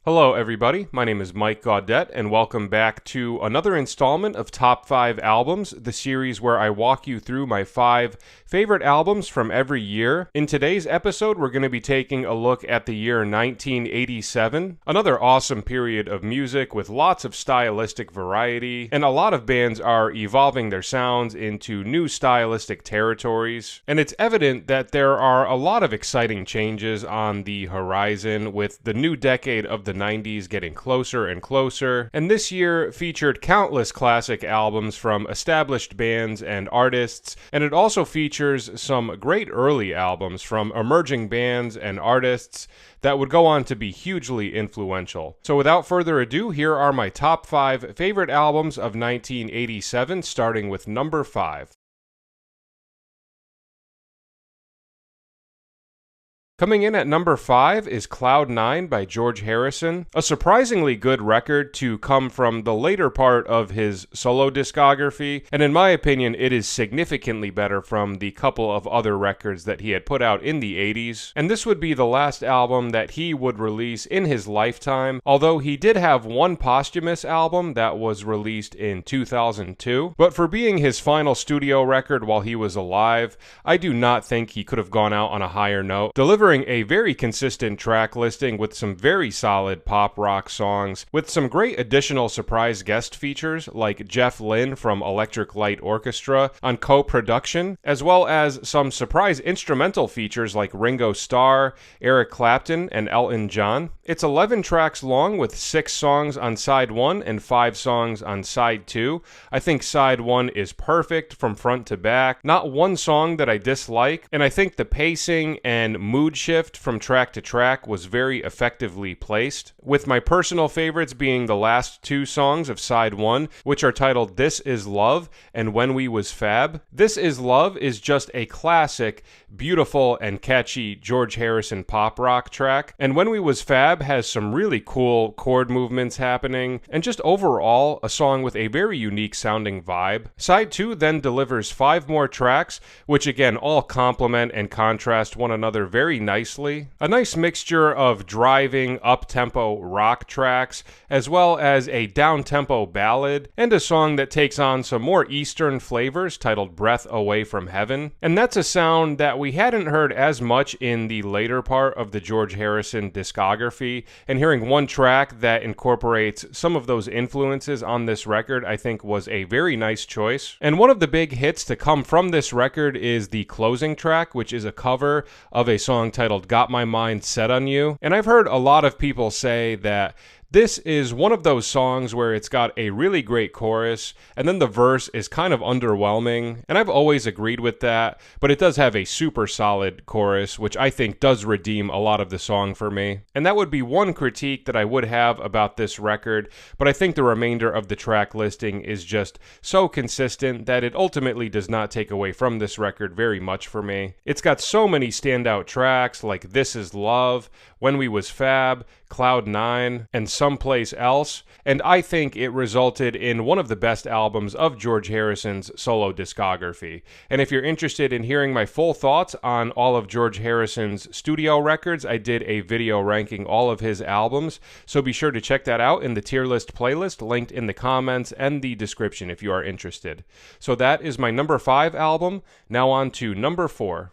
Hello everybody, my name is Mike Gaudette and welcome back to another installment of Top 5 Albums, the series where I walk you through my 5 favorite albums from every year. In today's episode, we're going to be taking a look at the year 1987, another awesome period of music with lots of stylistic variety, and a lot of bands are evolving their sounds into new stylistic territories, and it's evident that there are a lot of exciting changes on the horizon with the new decade of the 90s getting closer and closer, and this year featured countless classic albums from established bands and artists, and it also features some great early albums from emerging bands and artists that would go on to be hugely influential. So without further ado, here are my top 5 favorite albums of 1987, starting with number 5. Coming in at number 5 is Cloud 9 by George Harrison, a surprisingly good record to come from the later part of his solo discography, and in my opinion it is significantly better from the couple of other records that he had put out in the 80s, and this would be the last album that he would release in his lifetime, although he did have one posthumous album that was released in 2002, but for being his final studio record while he was alive, I do not think he could have gone out on a higher note, delivering a very consistent track listing with some very solid pop rock songs, with some great additional surprise guest features like Jeff Lynne from Electric Light Orchestra on co-production, as well as some surprise instrumental features like Ringo Starr, Eric Clapton, and Elton John. It's 11 tracks long with 6 songs on side 1 and 5 songs on side 2. I think side 1 is perfect from front to back, not one song that I dislike, and I think the pacing and mood shift from track to track was very effectively placed, with my personal favorites being the last 2 songs of side 1, which are titled This Is Love and When We Was Fab. This Is Love is just a classic, beautiful and catchy George Harrison pop rock track, and When We Was Fab has some really cool chord movements happening, and just overall a song with a very unique sounding vibe. Side 2 then delivers 5 more tracks, which again all complement and contrast one another very nicely. A nice mixture of driving, up-tempo rock tracks, as well as a down-tempo ballad, and a song that takes on some more Eastern flavors titled Breath Away from Heaven. And that's a sound that we hadn't heard as much in the later part of the George Harrison discography, and hearing one track that incorporates some of those influences on this record I think was a very nice choice. And one of the big hits to come from this record is the closing track, which is a cover of a song titled Got My Mind Set on You. And I've heard a lot of people say that this is one of those songs where it's got a really great chorus, and then the verse is kind of underwhelming, and I've always agreed with that, but it does have a super solid chorus, which I think does redeem a lot of the song for me. And that would be one critique that I would have about this record, but I think the remainder of the track listing is just so consistent that it ultimately does not take away from this record very much for me. It's got so many standout tracks like This Is Love, When We Was Fab, Cloud 9, and Someplace Else, and I think it resulted in one of the best albums of George Harrison's solo discography. And if you're interested in hearing my full thoughts on all of George Harrison's studio records, I did a video ranking all of his albums, so be sure to check that out in the tier list playlist linked in the comments and the description if you are interested. So that is my number 5 album. Now on to number 4.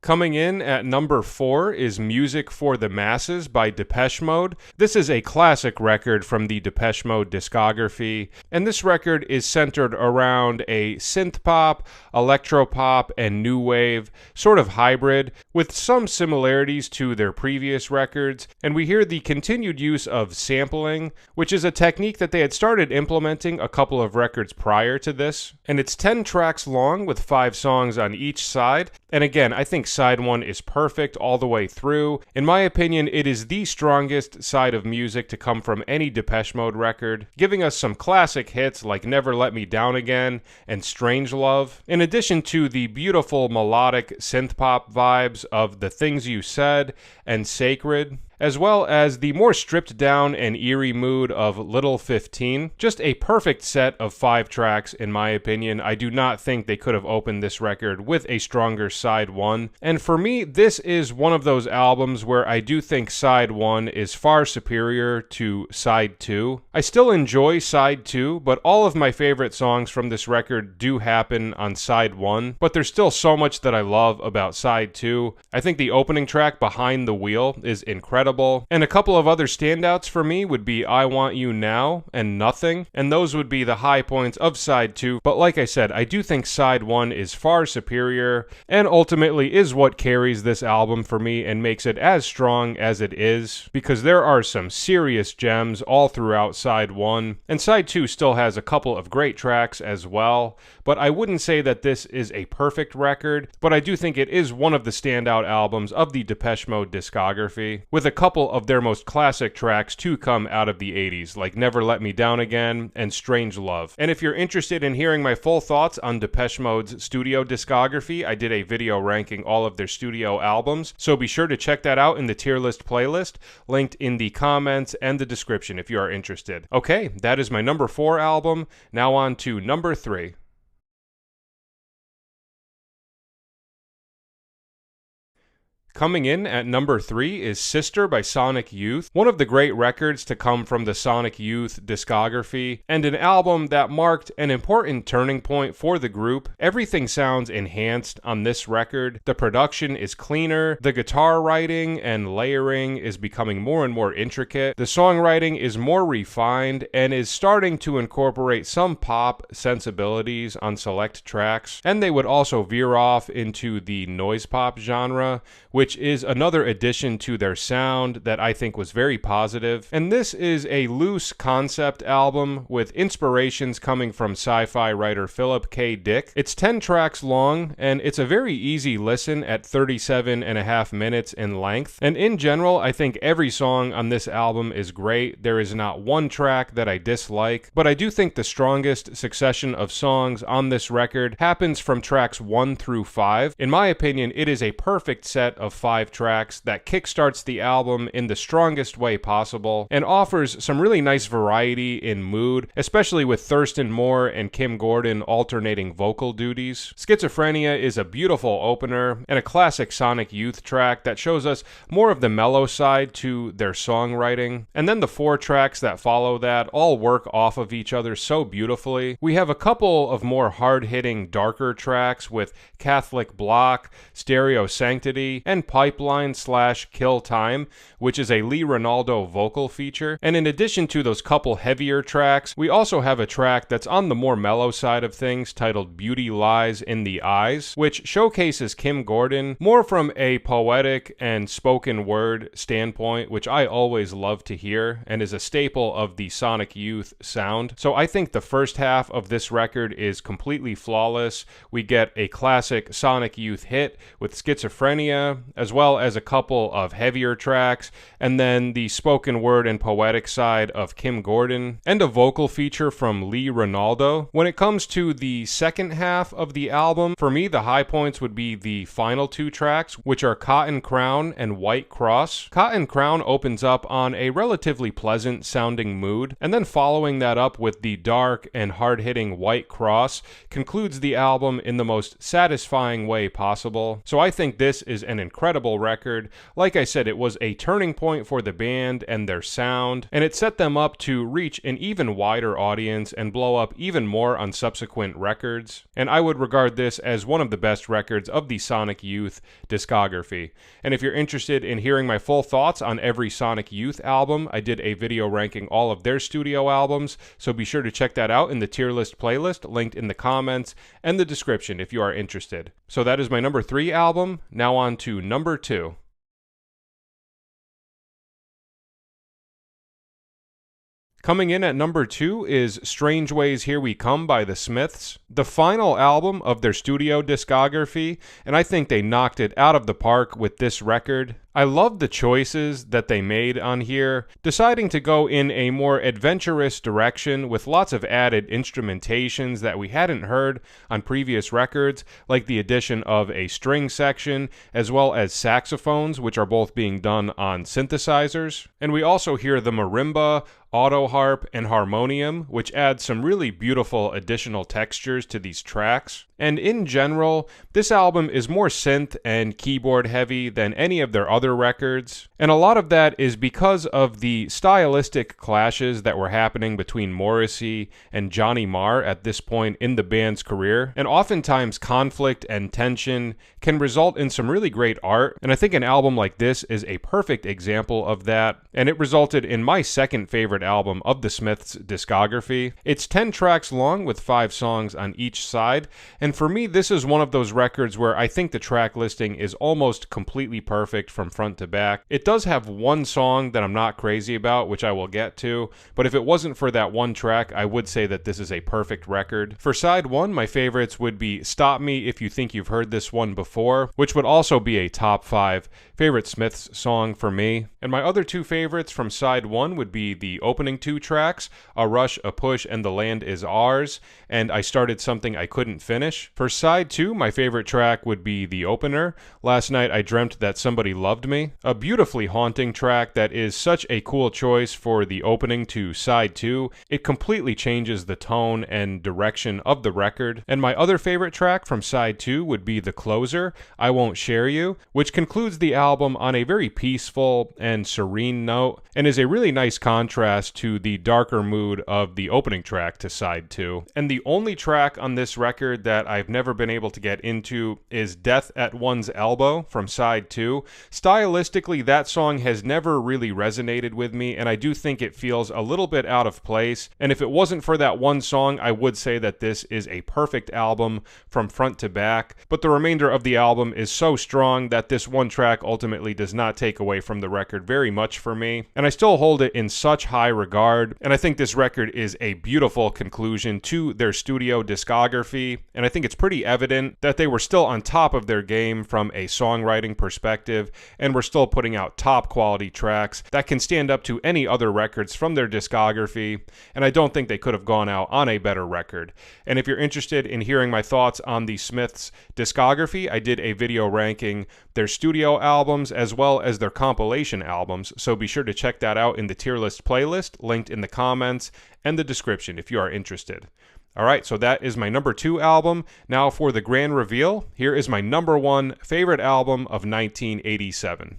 Coming in at number 4 is Music for the Masses by Depeche Mode. This is a classic record from the Depeche Mode discography, and this record is centered around a synth-pop, electro-pop, and new wave sort of hybrid with some similarities to their previous records, and we hear the continued use of sampling, which is a technique that they had started implementing a couple of records prior to this, and it's 10 tracks long with 5 songs on each side, and again, I think side 1 is perfect all the way through. In my opinion, it is the strongest side of music to come from any Depeche Mode record, giving us some classic hits like Never Let Me Down Again and Strangelove, in addition to the beautiful melodic synth-pop vibes of The Things You Said and Sacred. as well as the more stripped down and eerie mood of Little 15. Just a perfect set of 5 tracks in my opinion. I do not think they could have opened this record with a stronger side 1. And for me, this is one of those albums where I do think side 1 is far superior to side 2. I still enjoy side 2, but all of my favorite songs from this record do happen on side 1. But there's still so much that I love about side 2. I think the opening track, Behind the Wheel, is incredible. And a couple of other standouts for me would be I Want You Now and Nothing. And those would be the high points of side 2. But like I said, I do think side 1 is far superior and ultimately is what carries this album for me and makes it as strong as it is, because there are some serious gems all throughout side 1. And side 2 still has a couple of great tracks as well. But I wouldn't say that this is a perfect record, but I do think it is one of the standout albums of the Depeche Mode discography, with a couple of their most classic tracks to come out of the 80s, like Never Let Me Down Again and Strange Love. And if you're interested in hearing my full thoughts on Depeche Mode's studio discography, I did a video ranking all of their studio albums, so be sure to check that out in the tier list playlist, linked in the comments and the description if you are interested. Okay, that is my number 4 album. Now on to number 3. Coming in at number 3 is Sister by Sonic Youth, one of the great records to come from the Sonic Youth discography, and an album that marked an important turning point for the group. Everything sounds enhanced on this record. The production is cleaner, the guitar writing and layering is becoming more and more intricate, the songwriting is more refined, and is starting to incorporate some pop sensibilities on select tracks, and they would also veer off into the noise pop genre, which is another addition to their sound that I think was very positive. And this is a loose concept album with inspirations coming from sci-fi writer Philip K. Dick. It's 10 tracks long, and it's a very easy listen at 37.5 minutes in length. And in general, I think every song on this album is great. There is not one track that I dislike, but I do think the strongest succession of songs on this record happens from tracks 1 through 5. In my opinion, it is a perfect set of 5 tracks that kickstarts the album in the strongest way possible and offers some really nice variety in mood, especially with Thurston Moore and Kim Gordon alternating vocal duties. Schizophrenia is a beautiful opener and a classic Sonic Youth track that shows us more of the mellow side to their songwriting. And then the 4 tracks that follow that all work off of each other so beautifully. We have a couple of more hard-hitting, darker tracks with Catholic Block, Stereo Sanctity, and Pipeline/Kill Time, which is a Lee Ronaldo vocal feature. And in addition to those couple heavier tracks, we also have a track that's on the more mellow side of things titled Beauty Lies in the Eyes, which showcases Kim Gordon more from a poetic and spoken word standpoint, which I always love to hear and is a staple of the Sonic Youth sound. So I think the first half of this record is completely flawless. We get a classic Sonic Youth hit with Schizophrenia, as well as a couple of heavier tracks, and then the spoken word and poetic side of Kim Gordon, and a vocal feature from Lee Ronaldo. When it comes to the second half of the album, for me the high points would be the final 2 tracks, which are Cotton Crown and White Cross. Cotton Crown opens up on a relatively pleasant sounding mood, and then following that up with the dark and hard-hitting White Cross concludes the album in the most satisfying way possible. So I think this is an incredible record. Like I said, it was a turning point for the band and their sound, and it set them up to reach an even wider audience and blow up even more on subsequent records. And I would regard this as one of the best records of the Sonic Youth discography. And if you're interested in hearing my full thoughts on every Sonic Youth album, I did a video ranking all of their studio albums, so be sure to check that out in the tier list playlist, linked in the comments and the description if you are interested. So that is my number 3 album. Now on to number 2. Coming in at number 2 is Strangeways Here We Come by the Smiths, the final album of their studio discography, and I think they knocked it out of the park with this record. I love the choices that they made on here, deciding to go in a more adventurous direction with lots of added instrumentations that we hadn't heard on previous records, like the addition of a string section, as well as saxophones, which are both being done on synthesizers. And we also hear the marimba, auto harp, and harmonium, which adds some really beautiful additional textures to these tracks. And in general, this album is more synth and keyboard heavy than any of their other records, and a lot of that is because of the stylistic clashes that were happening between Morrissey and Johnny Marr at this point in the band's career, and oftentimes conflict and tension can result in some really great art, and I think an album like this is a perfect example of that, and it resulted in my second favorite album of the Smiths' discography. It's 10 tracks long with 5 songs on each side, and for me this is one of those records where I think the track listing is almost completely perfect from front to back. It does have one song that I'm not crazy about, which I will get to, but if it wasn't for that one track, I would say that this is a perfect record. For side 1, my favorites would be Stop Me If You Think You've Heard This One Before, which would also be a top 5 favorite Smiths song for me. And my other 2 favorites from side 1 would be the opening 2 tracks, A Rush, A Push, and The Land Is Ours, and I Started Something I Couldn't Finish. For side 2, my favorite track would be the opener, Last Night I Dreamt That Somebody Loved Me, a beautifully haunting track that is such a cool choice for the opening to side 2. It completely changes the tone and direction of the record. And my other favorite track from side 2 would be the closer, I Won't Share You, which concludes the album on a very peaceful and serene note, and is a really nice contrast to the darker mood of the opening track to side 2. And the only track on this record that I've never been able to get into is Death at One's Elbow from side 2. Stylistically, that song has never really resonated with me, and I do think it feels a little bit out of place, and if it wasn't for that one song, I would say that this is a perfect album from front to back, but the remainder of the album is so strong that this one track ultimately does not take away from the record very much for me, and I still hold it in such high regard, and I think this record is a beautiful conclusion to their studio discography, and I think it's pretty evident that they were still on top of their game from a songwriting perspective, and were still putting out top quality tracks that can stand up to any other records from their discography, and I don't think they could have gone out on a better record. And if you're interested in hearing my thoughts on the Smiths' discography, I did a video ranking their studio albums as well as their compilation albums, so be sure to check that out in the tier list playlist, linked in the comments and the description if you are interested. Alright, so that is my number 2 album. Now for the grand reveal, here is my number 1 favorite album of 1987.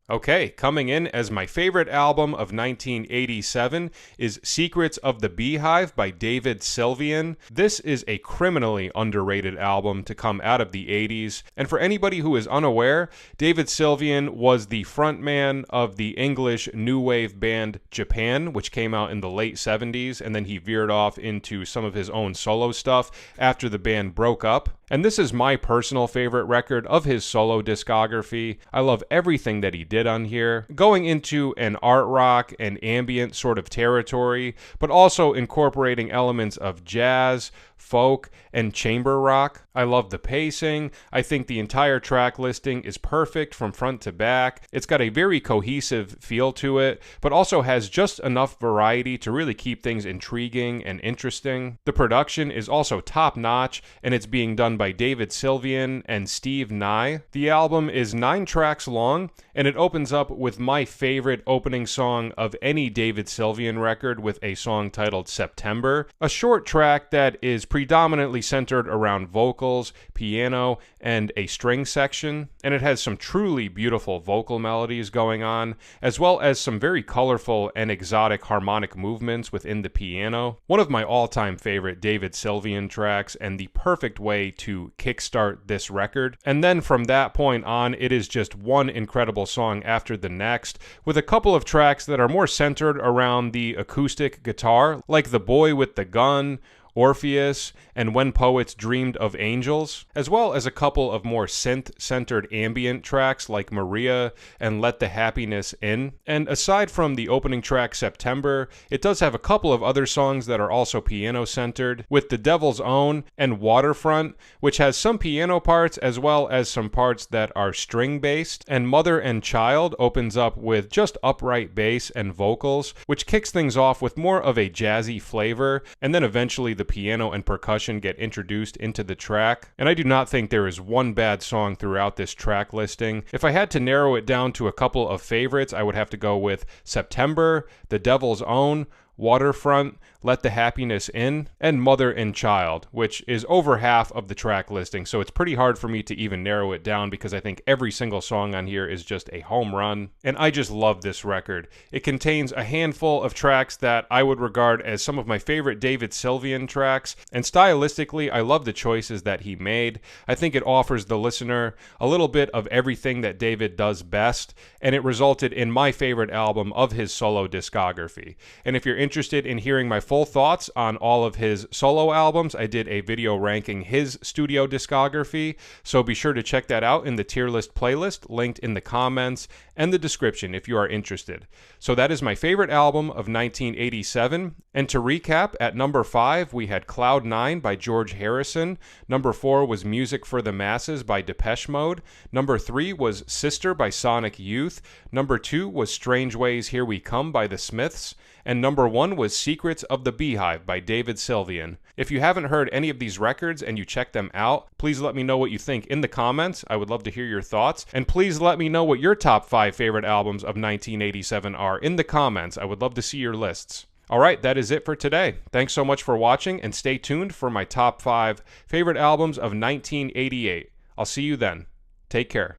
Okay, coming in as my favorite album of 1987 is Secrets of the Beehive by David Sylvian. This is a criminally underrated album to come out of the 80s, and for anybody who is unaware, David Sylvian was the frontman of the English new wave band Japan, which came out in the late 70s, and then he veered off into some of his own solo stuff after the band broke up. And this is my personal favorite record of his solo discography. I love everything that he did on here, going into an art rock and ambient sort of territory, but also incorporating elements of jazz, folk, and chamber rock. I love the pacing. I think the entire track listing is perfect from front to back. It's got a very cohesive feel to it, but also has just enough variety to really keep things intriguing and interesting. The production is also top-notch, and it's being done by David Sylvian and Steve Nye. The album is 9 tracks long, and it opens up with my favorite opening song of any David Sylvian record, with a song titled September, a short track that is predominantly centered around vocals, piano, and a string section, and it has some truly beautiful vocal melodies going on, as well as some very colorful and exotic harmonic movements within the piano. One of my all-time favorite David Sylvian tracks, and the perfect way to kickstart this record. And then from that point on, it is just one incredible song after the next, with a couple of tracks that are more centered around the acoustic guitar, like The Boy with the Gun, Orpheus, and When Poets Dreamed of Angels, as well as a couple of more synth-centered ambient tracks like Maria and Let the Happiness In. And aside from the opening track September, it does have a couple of other songs that are also piano-centered, with The Devil's Own and Waterfront, which has some piano parts as well as some parts that are string-based, and Mother and Child opens up with just upright bass and vocals, which kicks things off with more of a jazzy flavor, and then eventually the piano and percussion get introduced into the track. And I do not think there is one bad song throughout this track listing. If I had to narrow it down to a couple of favorites, I would have to go with September, The Devil's Own, Waterfront, Let the Happiness In, and Mother and Child, which is over half of the track listing, so it's pretty hard for me to even narrow it down because I think every single song on here is just a home run, and I just love this record. It contains a handful of tracks that I would regard as some of my favorite David Sylvian tracks, and stylistically, I love the choices that he made. I think it offers the listener a little bit of everything that David does best, and it resulted in my favorite album of his solo discography. And if you're interested in hearing my full thoughts on all of his solo albums, I did a video ranking his studio discography, so be sure to check that out in the tier list playlist linked in the comments and the description if you are interested. So that is my favorite album of 1987, and to recap, at number 5 we had Cloud 9 by George Harrison, number 4 was Music for the Masses by Depeche Mode, number 3 was Sister by Sonic Youth, number 2 was Strangeways Here We Come by The Smiths, and number 1 was Secrets of the Beehive by David Sylvian. If you haven't heard any of these records and you check them out, please let me know what you think in the comments. I would love to hear your thoughts. And please let me know what your top 5 favorite albums of 1987 are in the comments. I would love to see your lists. Alright, that is it for today. Thanks so much for watching, and stay tuned for my top 5 favorite albums of 1988. I'll see you then. Take care.